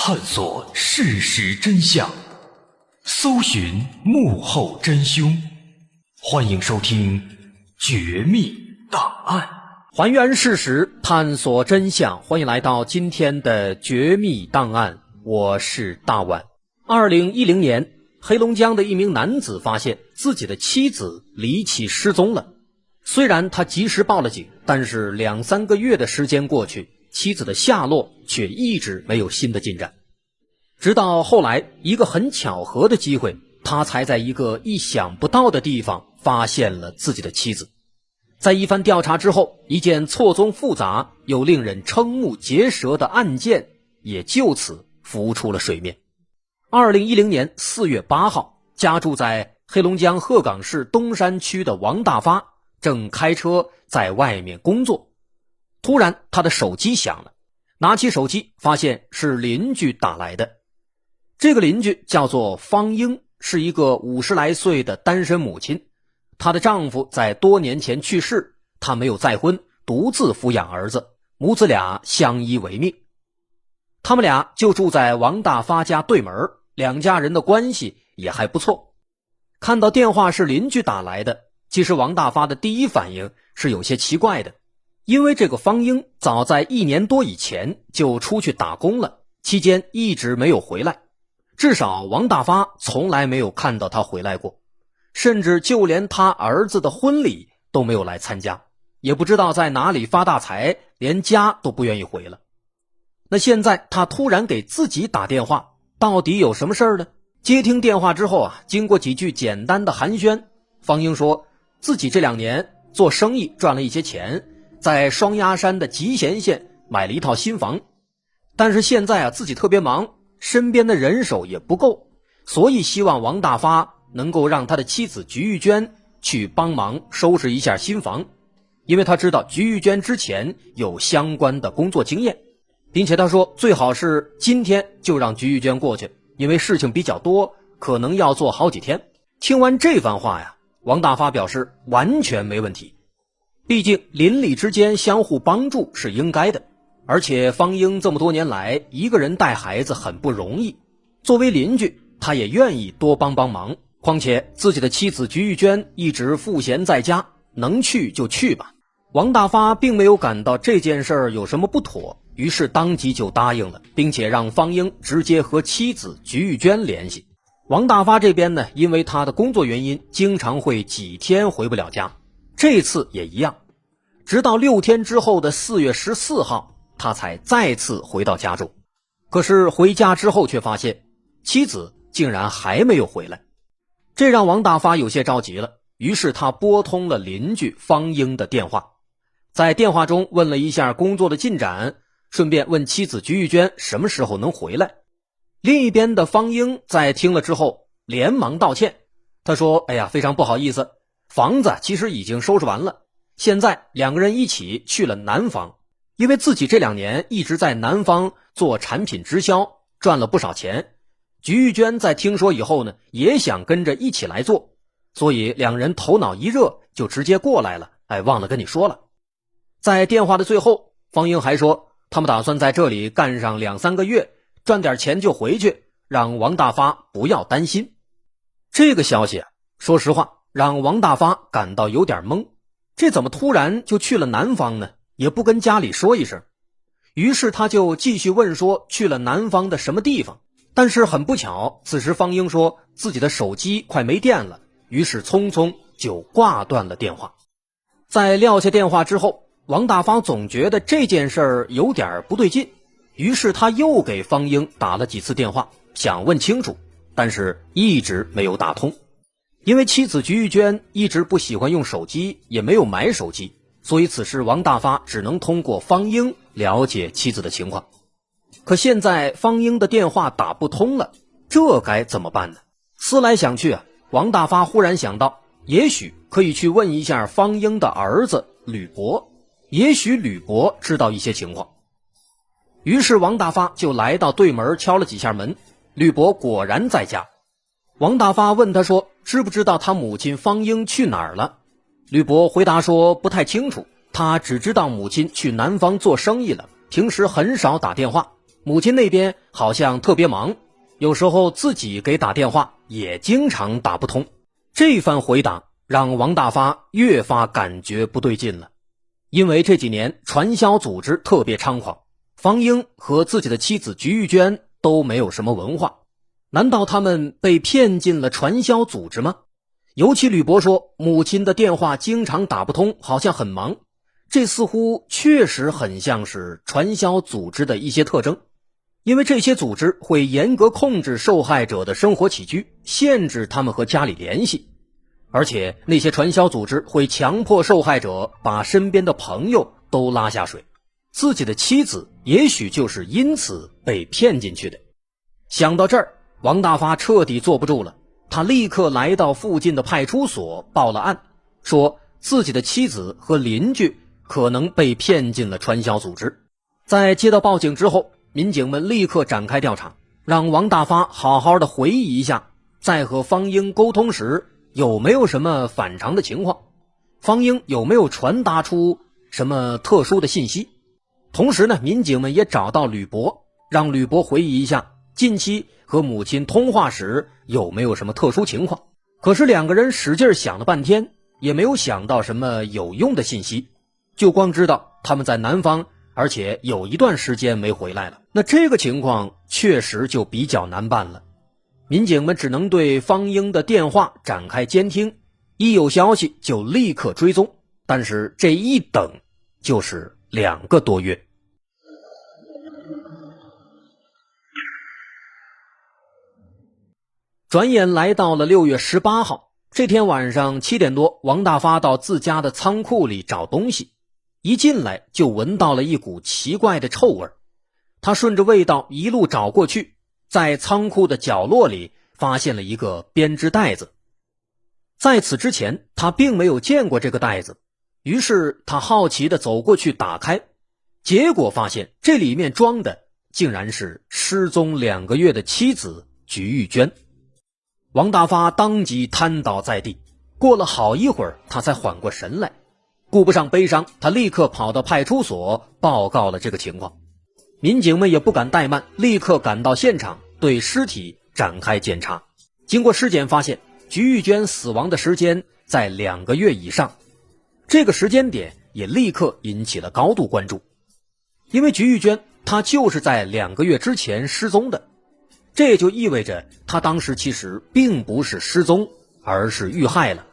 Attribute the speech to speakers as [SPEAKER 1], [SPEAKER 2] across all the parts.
[SPEAKER 1] 探索事实真相，搜寻幕后真凶。欢迎收听《绝密档案》，
[SPEAKER 2] 还原事实，探索真相。欢迎来到今天的《绝密档案》，我是大碗。2010年，黑龙江的一名男子发现自己的妻子离奇失踪了。虽然他及时报了警，但是2-3个月的时间过去，妻子的下落却一直没有新的进展。直到后来一个很巧合的机会，他才在一个意想不到的地方发现了自己的妻子。在一番调查之后，一件错综复杂又令人瞠目结舌的案件也就此浮出了水面。2010年4月8号，家住在黑龙江鹤岗市东山区的王大发正开车在外面工作，突然他的手机响了，拿起手机发现是邻居打来的。这个邻居叫做方英，是一个50来岁的单身母亲，她的丈夫在多年前去世，她没有再婚，独自抚养儿子，母子俩相依为命。他们俩就住在王大发家对门，两家人的关系也还不错。看到电话是邻居打来的，其实王大发的第一反应是有些奇怪的，因为这个方英早在1年多以前就出去打工了，期间一直没有回来，至少王大发从来没有看到他回来过，甚至就连他儿子的婚礼都没有来参加，也不知道在哪里发大财，连家都不愿意回了。那现在他突然给自己打电话，到底有什么事儿呢？接听电话之后经过几句简单的寒暄，方英说自己这2年做生意赚了一些钱，在双鸭山的集贤县买了一套新房，但是现在自己特别忙，身边的人手也不够，所以希望王大发能够让他的妻子菊玉娟去帮忙收拾一下新房，因为他知道菊玉娟之前有相关的工作经验，并且他说最好是今天就让菊玉娟过去，因为事情比较多，可能要做好几天。听完这番话王大发表示完全没问题，毕竟邻里之间相互帮助是应该的，而且方英这么多年来一个人带孩子很不容易，作为邻居他也愿意多帮帮忙，况且自己的妻子菊玉娟一直赋闲在家，能去就去吧。王大发并没有感到这件事儿有什么不妥，于是当即就答应了，并且让方英直接和妻子菊玉娟联系。王大发这边呢，因为他的工作原因经常会几天回不了家，这次也一样，直到6天之后的4月14号他才再次回到家中。可是回家之后却发现妻子竟然还没有回来，这让王大发有些着急了，于是他拨通了邻居方英的电话，在电话中问了一下工作的进展，顺便问妻子菊玉娟什么时候能回来。另一边的方英在听了之后连忙道歉，他说非常不好意思，房子其实已经收拾完了，现在2个人一起去了南方，因为自己这2年一直在南方做产品直销，赚了不少钱，菊玉娟在听说以后呢，也想跟着一起来做，所以2人头脑一热就直接过来了，忘了跟你说了。在电话的最后，方英还说他们打算在这里干上2-3个月，赚点钱就回去，让王大发不要担心。这个消息说实话让王大发感到有点懵，这怎么突然就去了南方呢？也不跟家里说一声。于是他就继续问说去了南方的什么地方，但是很不巧，此时方英说自己的手机快没电了，于是匆匆就挂断了电话。在撂下电话之后，王大发总觉得这件事儿有点不对劲，于是他又给方英打了几次电话，想问清楚，但是一直没有打通。因为妻子菊玉娟一直不喜欢用手机，也没有买手机，所以此时王大发只能通过方英了解妻子的情况。可现在方英的电话打不通了，这该怎么办呢？思来想去王大发忽然想到，也许可以去问一下方英的儿子吕博，也许吕博知道一些情况。于是王大发就来到对门敲了几下门，吕博果然在家。王大发问他说知不知道他母亲方英去哪儿了。吕博回答说不太清楚，他只知道母亲去南方做生意了，平时很少打电话。母亲那边好像特别忙，有时候自己给打电话也经常打不通。这番回答让王大发越发感觉不对劲了，因为这几年传销组织特别猖狂，方英和自己的妻子菊玉娟都没有什么文化，难道他们被骗进了传销组织吗？尤其吕伯说母亲的电话经常打不通，好像很忙，这似乎确实很像是传销组织的一些特征。因为这些组织会严格控制受害者的生活起居，限制他们和家里联系，而且那些传销组织会强迫受害者把身边的朋友都拉下水，自己的妻子也许就是因此被骗进去的。想到这儿，王大发彻底坐不住了，他立刻来到附近的派出所报了案，说自己的妻子和邻居可能被骗进了传销组织。在接到报警之后，民警们立刻展开调查，让王大发好好的回忆一下，在和方英沟通时有没有什么反常的情况，方英有没有传达出什么特殊的信息。同时呢，民警们也找到吕伯，让吕伯回忆一下近期和母亲通话时有没有什么特殊情况。可是两个人使劲想了半天，也没有想到什么有用的信息，就光知道他们在南方，而且有一段时间没回来了。那这个情况确实就比较难办了，民警们只能对方英的电话展开监听，一有消息就立刻追踪，但是这一等就是2个多月。转眼来到了6月18号，这天晚上7点多，王大发到自家的仓库里找东西，一进来就闻到了一股奇怪的臭味。他顺着味道一路找过去，在仓库的角落里发现了一个编织袋子。在此之前他并没有见过这个袋子，于是他好奇地走过去打开，结果发现这里面装的竟然是失踪2个月的妻子菊玉娟。王大发当即瘫倒在地，过了好一会儿他才缓过神来，顾不上悲伤，他立刻跑到派出所报告了这个情况。民警们也不敢怠慢，立刻赶到现场，对尸体展开检查。经过尸检发现，菊玉娟死亡的时间在2个月以上，这个时间点也立刻引起了高度关注。因为菊玉娟她就是在2个月之前失踪的，这也就意味着她当时其实并不是失踪，而是遇害了。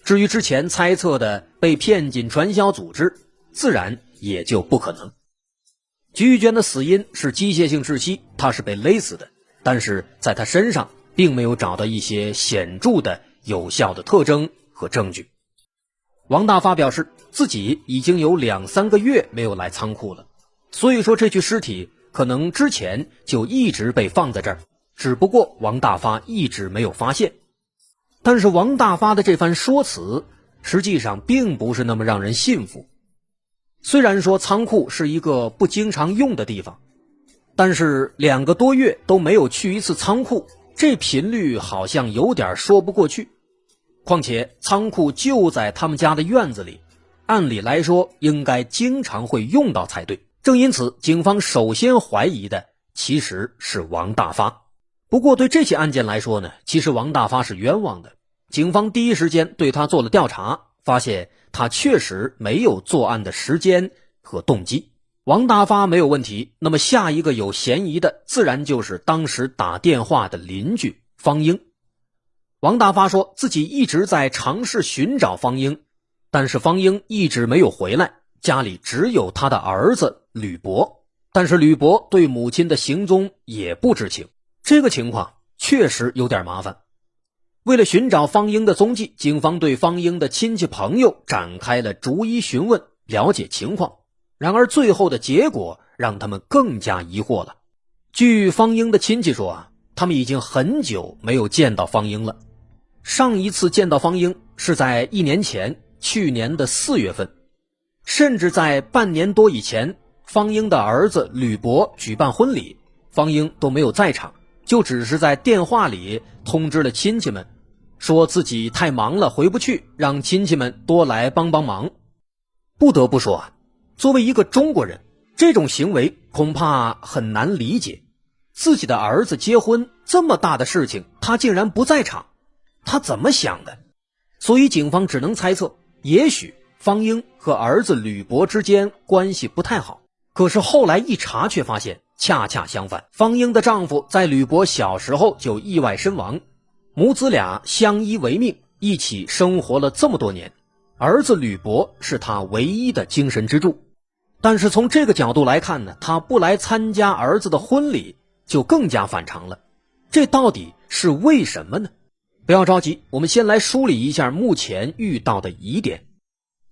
[SPEAKER 2] 至于之前猜测的被骗进传销组织，自然也就不可能。菊玉娟的死因是机械性窒息，她是被勒死的，但是在她身上并没有找到一些显著的有效的特征和证据。王大发表示自己已经有2-3个月没有来仓库了，所以说这具尸体可能之前就一直被放在这儿，只不过王大发一直没有发现。但是王大发的这番说辞实际上并不是那么让人信服。虽然说仓库是一个不经常用的地方，但是2个多月都没有去一次仓库，这频率好像有点说不过去。况且仓库就在他们家的院子里，按理来说应该经常会用到才对。正因此，警方首先怀疑的其实是王大发。不过对这起案件来说呢，其实王大发是冤枉的。警方第一时间对他做了调查，发现他确实没有作案的时间和动机。王大发没有问题，那么下一个有嫌疑的自然就是当时打电话的邻居方英。王大发说自己一直在尝试寻找方英，但是方英一直没有回来，家里只有他的儿子吕伯，但是吕伯对母亲的行踪也不知情。这个情况确实有点麻烦。为了寻找方英的踪迹，警方对方英的亲戚朋友展开了逐一询问，了解情况。然而最后的结果让他们更加疑惑了。据方英的亲戚说他们已经很久没有见到方英了。上一次见到方英是在1年前，去年的4月份。甚至在半年多以前，方英的儿子吕伯举办婚礼，方英都没有在场，就只是在电话里通知了亲戚们，说自己太忙了回不去，让亲戚们多来帮帮忙。不得不说作为一个中国人，这种行为恐怕很难理解，自己的儿子结婚这么大的事情，他竟然不在场，他怎么想的？所以警方只能猜测，也许方英和儿子吕博之间关系不太好。可是后来一查却发现恰恰相反，方英的丈夫在吕博小时候就意外身亡，母子俩相依为命，一起生活了这么多年，儿子吕博是他唯一的精神支柱。但是从这个角度来看呢，他不来参加儿子的婚礼就更加反常了，这到底是为什么呢？不要着急，我们先来梳理一下目前遇到的疑点。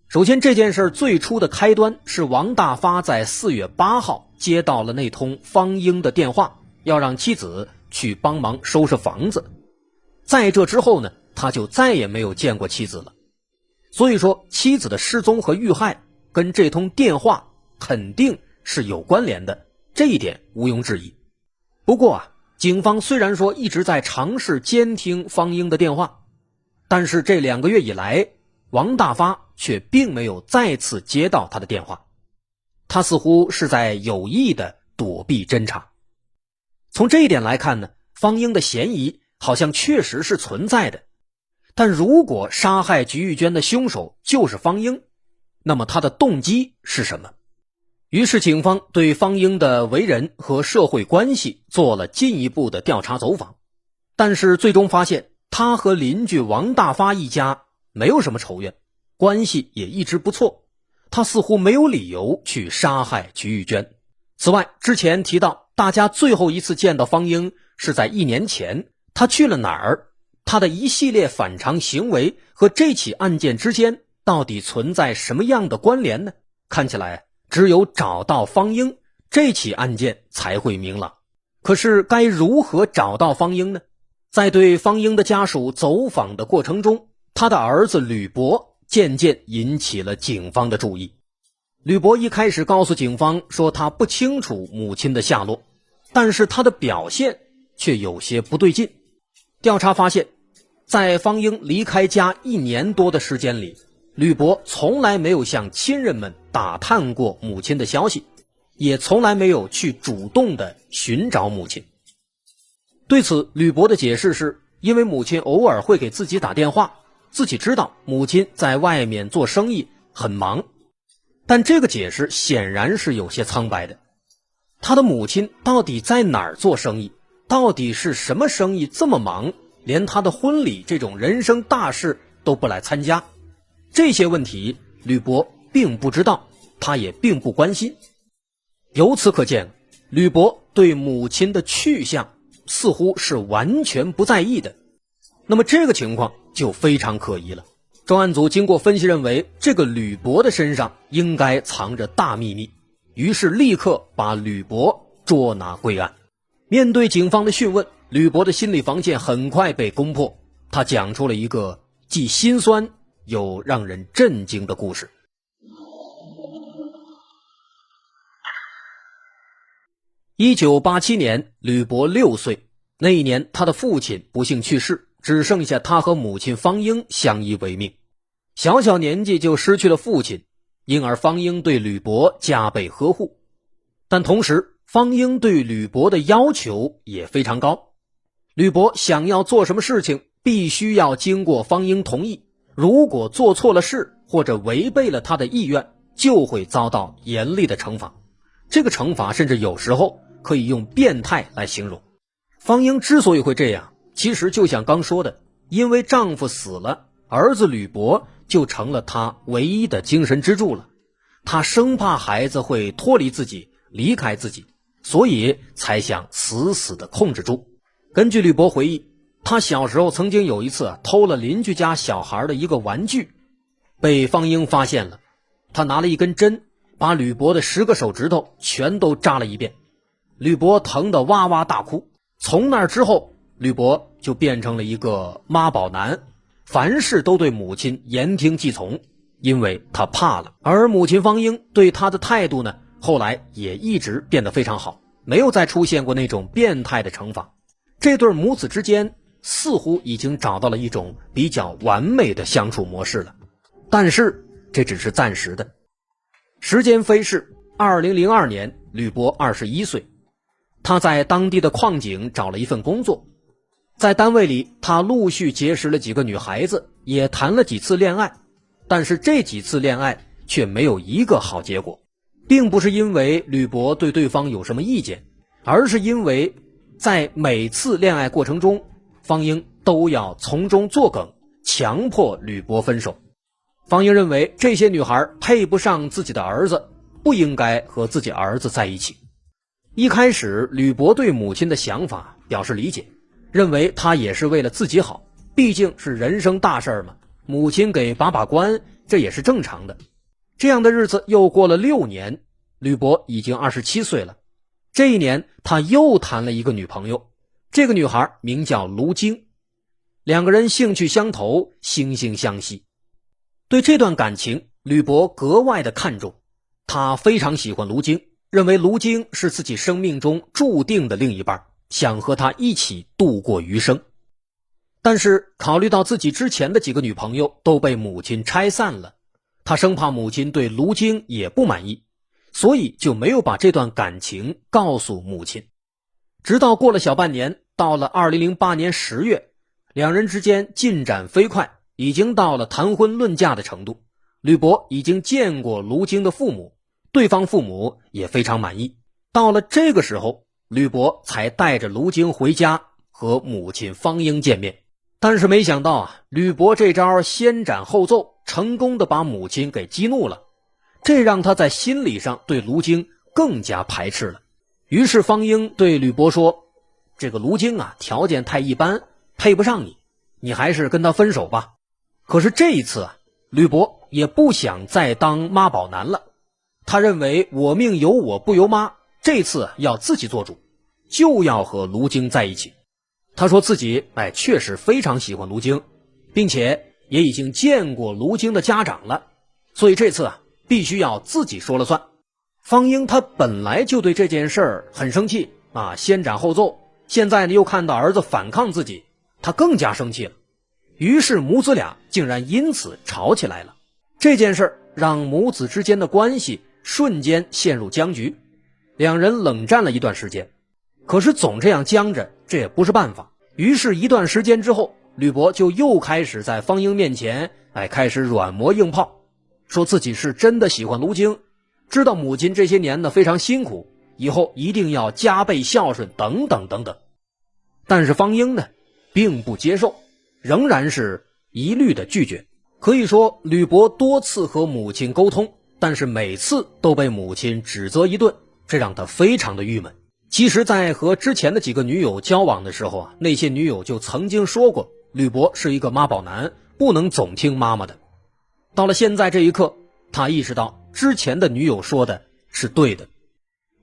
[SPEAKER 2] 首先，这件事最初的开端是王大发在4月8号接到了那通方英的电话，要让妻子去帮忙收拾房子。在这之后呢，他就再也没有见过妻子了。所以说，妻子的失踪和遇害跟这通电话肯定是有关联的，这一点毋庸置疑。不过警方虽然说一直在尝试监听方英的电话，但是这2个月以来，王大发却并没有再次接到他的电话，他似乎是在有意的躲避侦查。从这一点来看呢，方英的嫌疑好像确实是存在的。但如果杀害菊玉娟的凶手就是方英，那么他的动机是什么？于是警方对方英的为人和社会关系做了进一步的调查走访，但是最终发现他和邻居王大发一家没有什么仇怨，关系也一直不错，他似乎没有理由去杀害菊玉娟。此外，之前提到大家最后一次见到方英是在1年前，他去了哪儿？他的一系列反常行为和这起案件之间到底存在什么样的关联呢？看起来只有找到方英，这起案件才会明朗。可是该如何找到方英呢？在对方英的家属走访的过程中，他的儿子吕博渐渐引起了警方的注意。吕博一开始告诉警方说他不清楚母亲的下落，但是他的表现却有些不对劲。调查发现，在方英离开家1年多的时间里，吕博从来没有向亲人们打探过母亲的消息，也从来没有去主动的寻找母亲。对此，吕博的解释是因为母亲偶尔会给自己打电话，自己知道母亲在外面做生意很忙。但这个解释显然是有些苍白的。他的母亲到底在哪儿做生意？到底是什么生意这么忙，连他的婚礼这种人生大事都不来参加？这些问题吕博并不知道，他也并不关心。由此可见，吕博对母亲的去向似乎是完全不在意的。那么这个情况就非常可疑了。专案组经过分析认为，这个吕博的身上应该藏着大秘密，于是立刻把吕博捉拿归案。面对警方的讯问，吕博的心理防线很快被攻破，他讲出了一个既心酸又让人震惊的故事。1987年，吕博6岁，那一年他的父亲不幸去世，只剩下他和母亲方英相依为命。小小年纪就失去了父亲，因而方英对吕博加倍呵护。但同时，方英对吕博的要求也非常高。吕博想要做什么事情，必须要经过方英同意，如果做错了事或者违背了他的意愿，就会遭到严厉的惩罚。这个惩罚甚至有时候可以用变态来形容。方英之所以会这样，其实就像刚说的，因为丈夫死了，儿子吕博就成了他唯一的精神支柱了。他生怕孩子会脱离自己，离开自己，所以才想死死地控制住。根据吕博回忆，他小时候曾经有一次偷了邻居家小孩的一个玩具，被方英发现了。他拿了一根针，把吕博的10个手指头全都扎了一遍。吕博疼得哇哇大哭。从那之后，吕博就变成了一个妈宝男，凡事都对母亲言听计从，因为他怕了。而母亲方英对他的态度呢，后来也一直变得非常好，没有再出现过那种变态的惩罚。这对母子之间似乎已经找到了一种比较完美的相处模式了。但是这只是暂时的。时间飞逝2002年，吕博21岁，他在当地的矿井找了一份工作。在单位里，他陆续结识了几个女孩子，也谈了几次恋爱，但是这几次恋爱却没有一个好结果，并不是因为吕博对对方有什么意见，而是因为在每次恋爱过程中，方英都要从中作梗，强迫吕博分手。方英认为这些女孩配不上自己的儿子，不应该和自己儿子在一起。一开始，吕博对母亲的想法表示理解，认为他也是为了自己好，毕竟是人生大事嘛，母亲给把关，这也是正常的。这样的日子又过了6年，吕博已经27岁了。这一年，他又谈了一个女朋友，这个女孩名叫卢晶，两个人兴趣相投，惺惺相惜。对这段感情，吕博格外的看重，他非常喜欢卢晶，认为卢晶是自己生命中注定的另一半，想和她一起度过余生。但是考虑到自己之前的几个女朋友都被母亲拆散了，他生怕母亲对卢晶也不满意，所以就没有把这段感情告诉母亲。直到过了小半年，到了2008年10月，两人之间进展飞快，已经到了谈婚论嫁的程度。吕博已经见过卢晶的父母，对方父母也非常满意。到了这个时候，吕博才带着卢晶回家和母亲方英见面。但是没想到吕博这招先斩后奏，成功的把母亲给激怒了，这让他在心理上对卢晶更加排斥了。于是方英对吕博说，这个卢晶条件太一般，配不上你，你还是跟他分手吧。可是这一次吕博也不想再当妈宝男了，他认为我命由我不由妈，这次要自己做主，就要和卢晶在一起。他说自己确实非常喜欢卢晶，并且也已经见过卢晶的家长了，所以这次必须要自己说了算。方英他本来就对这件事儿很生气先斩后奏，现在呢又看到儿子反抗自己，他更加生气了。于是母子俩竟然因此吵起来了。这件事让母子之间的关系瞬间陷入僵局，两人冷战了一段时间。可是总这样僵着，这也不是办法。于是一段时间之后，吕博就又开始在方英面前开始软磨硬泡，说自己是真的喜欢卢晶，知道母亲这些年呢非常辛苦，以后一定要加倍孝顺等等等等。但是方英呢并不接受，仍然是一律的拒绝。可以说吕博多次和母亲沟通，但是每次都被母亲指责一顿，这让他非常的郁闷。其实在和之前的几个女友交往的时候那些女友就曾经说过吕博是一个妈宝男，不能总听妈妈的。到了现在这一刻，他意识到之前的女友说的是对的。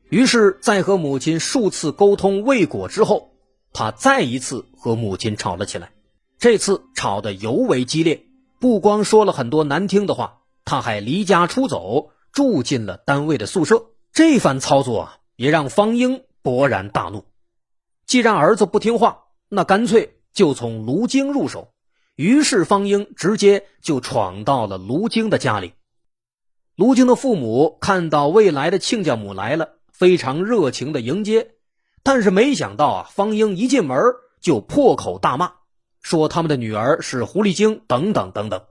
[SPEAKER 2] 于是在和母亲数次沟通未果之后，他再一次和母亲吵了起来。这次吵得尤为激烈，不光说了很多难听的话，他还离家出走，住进了单位的宿舍。这番操作也让方英勃然大怒。既然儿子不听话，那干脆就从卢晶入手。于是方英直接就闯到了卢晶的家里。卢晶的父母看到未来的亲家母来了，非常热情的迎接。但是没想到方英一进门就破口大骂，说他们的女儿是狐狸精等等等等。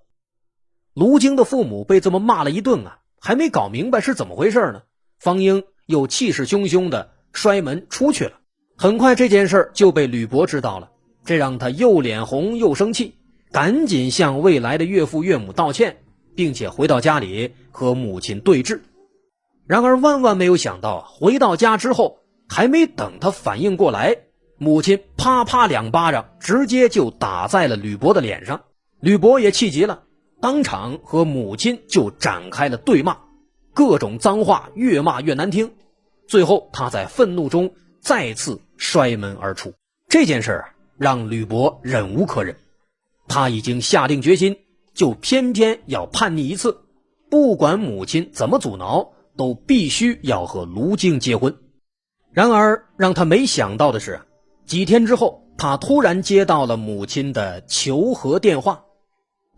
[SPEAKER 2] 卢晶的父母被这么骂了一顿还没搞明白是怎么回事呢，方英又气势汹汹的摔门出去了。很快这件事就被吕博知道了，这让他又脸红又生气，赶紧向未来的岳父岳母道歉，并且回到家里和母亲对峙。然而万万没有想到，回到家之后还没等他反应过来，母亲啪啪2巴掌直接就打在了吕博的脸上。吕博也气急了，当场和母亲就展开了对骂，各种脏话越骂越难听。最后他在愤怒中再次摔门而出。这件事让吕博忍无可忍，他已经下定决心，就偏偏要叛逆一次，不管母亲怎么阻挠，都必须要和卢晶结婚。然而让他没想到的是，几天之后他突然接到了母亲的求和电话。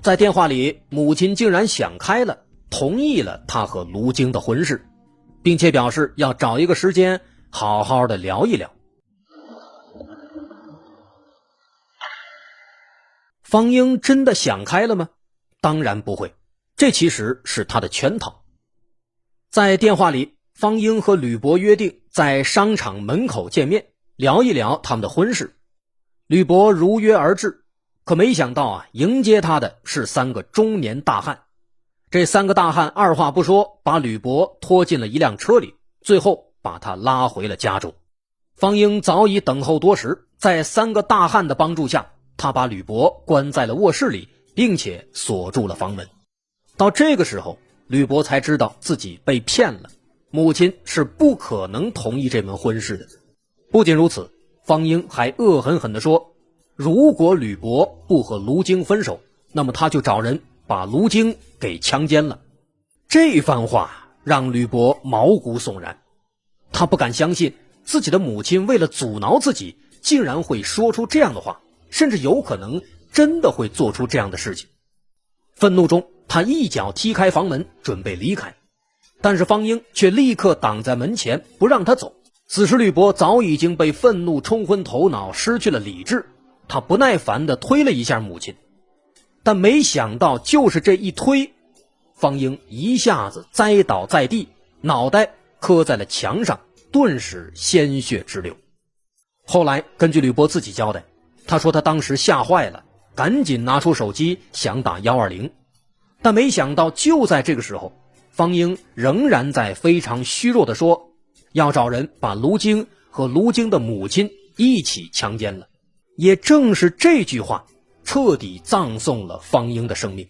[SPEAKER 2] 在电话里，母亲竟然想开了，同意了他和卢晶的婚事。并且表示要找一个时间好好的聊一聊。方英真的想开了吗？当然不会，这其实是他的圈套。在电话里，方英和吕博约定在商场门口见面，聊一聊他们的婚事。吕博如约而至，可没想到迎接他的是3个中年大汉。这3个大汉二话不说，把吕博拖进了一辆车里，最后把他拉回了家中。方英早已等候多时，在3个大汉的帮助下，他把吕博关在了卧室里，并且锁住了房门。到这个时候，吕博才知道自己被骗了，母亲是不可能同意这门婚事的。不仅如此，方英还恶狠狠地说，如果吕博不和卢京分手，那么他就找人把卢京给强奸了。这番话让吕博毛骨悚然，他不敢相信自己的母亲为了阻挠自己，竟然会说出这样的话，甚至有可能真的会做出这样的事情。愤怒中，他一脚踢开房门，准备离开，但是方英却立刻挡在门前，不让他走。此时吕博早已经被愤怒冲昏头脑，失去了理智，他不耐烦地推了一下母亲，但没想到就是这一推，方英一下子栽倒在地，脑袋磕在了墙上，顿时鲜血直流。后来根据吕博自己交代，他说他当时吓坏了，赶紧拿出手机想打120，但没想到就在这个时候，方英仍然在非常虚弱地说要找人把卢京和卢京的母亲一起强奸了。也正是这句话彻底葬送了方英的生命。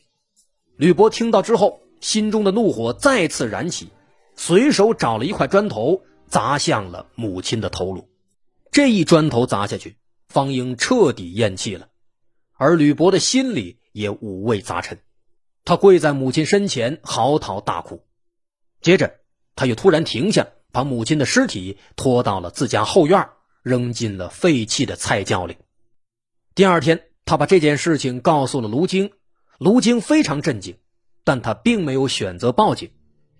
[SPEAKER 2] 吕博听到之后，心中的怒火再次燃起，随手找了一块砖头砸向了母亲的头颅。这一砖头砸下去，方英彻底咽气了，而吕博的心里也五味杂陈。他跪在母亲身前嚎啕大哭，接着他又突然停下，把母亲的尸体拖到了自家后院，扔进了废弃的菜窖里。第二天，他把这件事情告诉了卢京，卢京非常震惊，但他并没有选择报警，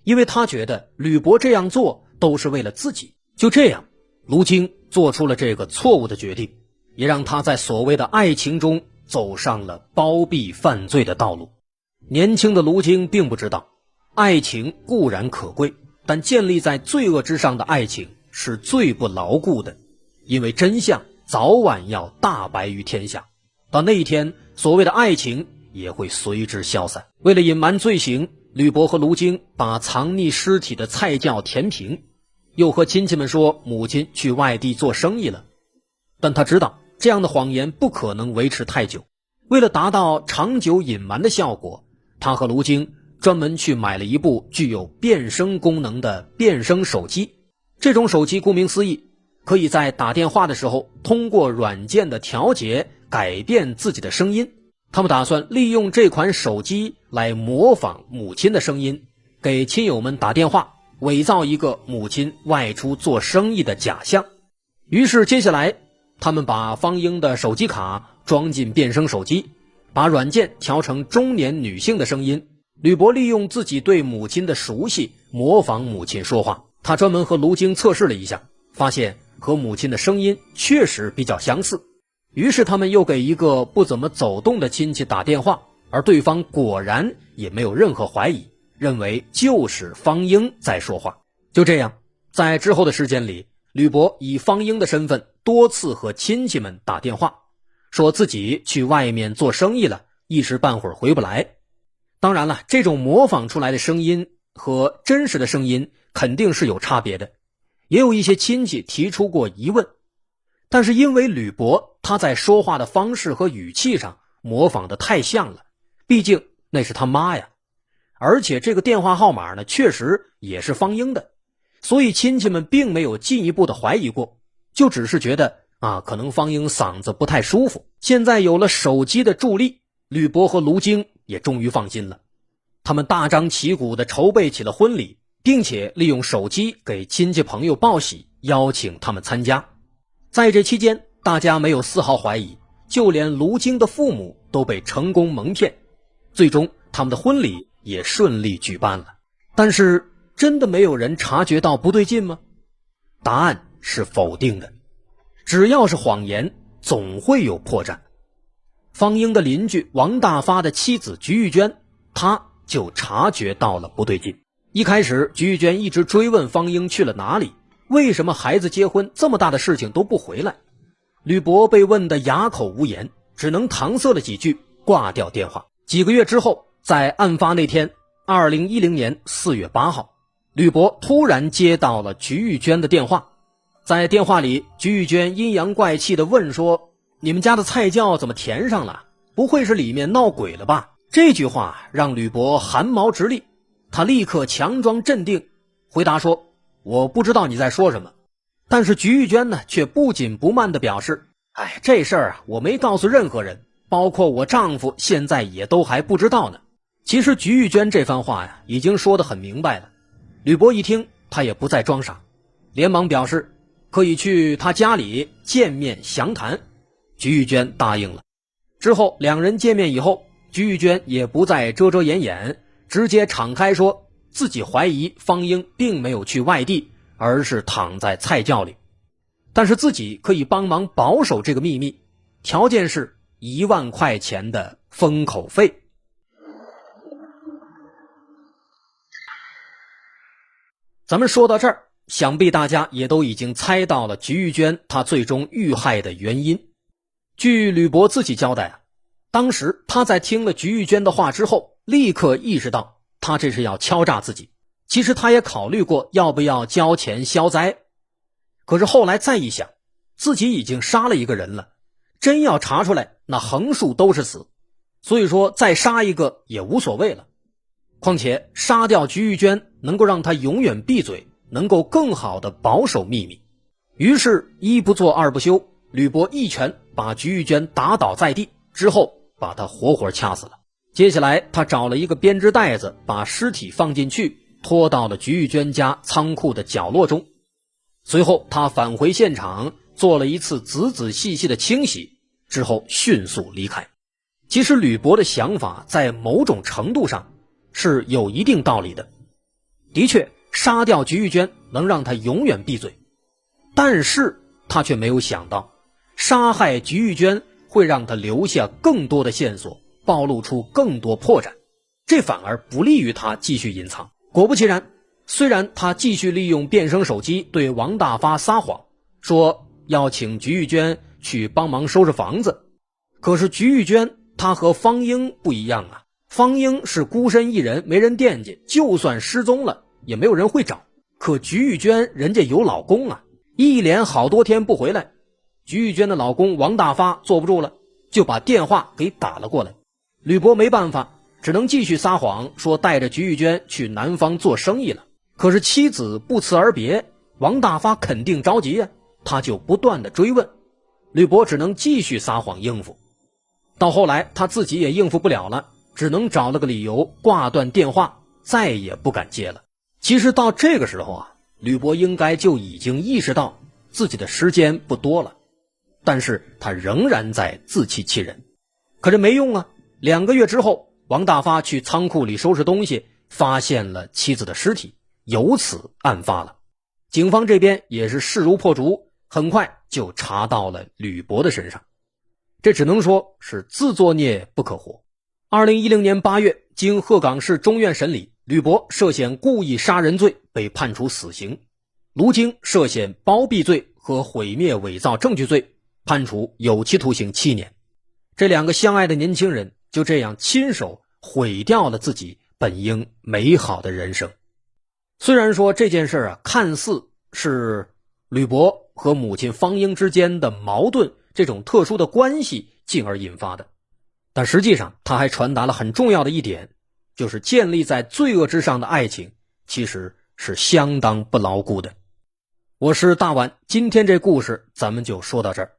[SPEAKER 2] 因为他觉得吕博这样做都是为了自己。就这样，卢京做出了这个错误的决定，也让他在所谓的爱情中走上了包庇犯罪的道路。年轻的卢京并不知道，爱情固然可贵，但建立在罪恶之上的爱情是最不牢固的，因为真相早晚要大白于天下，到那一天，所谓的爱情也会随之消散。为了隐瞒罪行，吕博和卢京把藏匿尸体的菜窖填平，又和亲戚们说母亲去外地做生意了。但他知道这样的谎言不可能维持太久，为了达到长久隐瞒的效果，他和卢京专门去买了一部具有变声功能的变声手机。这种手机顾名思义，可以在打电话的时候通过软件的调节改变自己的声音。他们打算利用这款手机来模仿母亲的声音，给亲友们打电话，伪造一个母亲外出做生意的假象。于是接下来他们把方英的手机卡装进变声手机，把软件调成中年女性的声音。吕博利用自己对母亲的熟悉，模仿母亲说话。他专门和卢京测试了一下，发现和母亲的声音确实比较相似。于是他们又给一个不怎么走动的亲戚打电话，而对方果然也没有任何怀疑，认为就是方英在说话。就这样，在之后的时间里，吕博以方英的身份多次和亲戚们打电话，说自己去外面做生意了，一时半会儿回不来。当然了，这种模仿出来的声音和真实的声音肯定是有差别的，也有一些亲戚提出过疑问。但是因为吕博他在说话的方式和语气上模仿的太像了，毕竟那是他妈呀，而且这个电话号码呢确实也是方英的，所以亲戚们并没有进一步的怀疑过，就只是觉得可能方英嗓子不太舒服。现在有了手机的助力，吕博和卢京也终于放心了。他们大张旗鼓地筹备起了婚礼，并且利用手机给亲戚朋友报喜，邀请他们参加。在这期间，大家没有丝毫怀疑，就连卢京的父母都被成功蒙骗，最终他们的婚礼也顺利举办了。但是真的没有人察觉到不对劲吗？答案是否定的。只要是谎言，总会有破绽。方英的邻居王大发的妻子菊玉娟，她就察觉到了不对劲。一开始菊玉娟一直追问方英去了哪里，为什么孩子结婚这么大的事情都不回来。吕伯被问得哑口无言，只能搪塞了几句，挂掉电话。几个月之后，在案发那天2010年4月8号，吕伯突然接到了菊玉娟的电话。在电话里，菊玉娟阴阳怪气地问说，你们家的菜窖怎么填上了？不会是里面闹鬼了吧？这句话让吕伯汗毛直立，他立刻强装镇定，回答说，我不知道你在说什么。但是菊玉娟呢，却不紧不慢地表示，这事儿我没告诉任何人，包括我丈夫现在也都还不知道呢。其实菊玉娟这番话已经说得很明白了。吕伯一听，他也不再装傻，连忙表示可以去他家里见面详谈。菊玉娟答应了。之后两人见面以后，菊玉娟也不再遮遮掩掩，直接敞开说自己怀疑方英并没有去外地，而是躺在菜窖里，但是自己可以帮忙保守这个秘密，条件是1万块钱的封口费。咱们说到这儿，想必大家也都已经猜到了菊玉娟她最终遇害的原因。据吕伯自己交代当时他在听了菊玉娟的话之后，立刻意识到他这是要敲诈自己。其实他也考虑过要不要交钱消灾，可是后来再一想，自己已经杀了一个人了，真要查出来，那横竖都是死，所以说再杀一个也无所谓了。况且杀掉菊玉娟能够让他永远闭嘴，能够更好的保守秘密。于是一不做二不休，吕伯一拳把菊玉娟打倒在地，之后把她活活掐死了。接下来他找了一个编织袋子，把尸体放进去，拖到了菊玉娟家仓库的角落中。随后他返回现场，做了一次仔仔细细的清洗，之后迅速离开。其实吕伯的想法在某种程度上是有一定道理的，的确杀掉菊玉娟能让他永远闭嘴，但是他却没有想到杀害菊玉娟会让他留下更多的线索，暴露出更多破绽，这反而不利于他继续隐藏。果不其然，虽然他继续利用变声手机对王大发撒谎，说要请菊玉娟去帮忙收拾房子，可是菊玉娟她和方英不一样啊。方英是孤身一人，没人惦记，就算失踪了也没有人会找。可菊玉娟人家有老公啊，一连好多天不回来，菊玉娟的老公王大发坐不住了，就把电话给打了过来。吕伯没办法，只能继续撒谎，说带着菊玉娟去南方做生意了。可是妻子不辞而别，王大发肯定着急他就不断的追问，吕伯只能继续撒谎应付。到后来他自己也应付不了了，只能找了个理由挂断电话，再也不敢接了。其实到这个时候吕伯应该就已经意识到自己的时间不多了，但是他仍然在自欺欺人。可是没用2个月之后，王大发去仓库里收拾东西，发现了妻子的尸体，由此案发了。警方这边也是势如破竹，很快就查到了吕伯的身上。这只能说是自作孽不可活。2010年8月，经鹤岗市中院审理，吕伯涉嫌故意杀人罪被判处死刑，卢京涉嫌包庇罪和毁灭伪造证据罪判处有期徒刑7年。这2个相爱的年轻人就这样亲手毁掉了自己本应美好的人生。虽然说这件事看似是吕伯和母亲方英之间的矛盾，这种特殊的关系进而引发的，但实际上他还传达了很重要的一点，就是建立在罪恶之上的爱情其实是相当不牢固的。我是大碗，今天这故事咱们就说到这儿。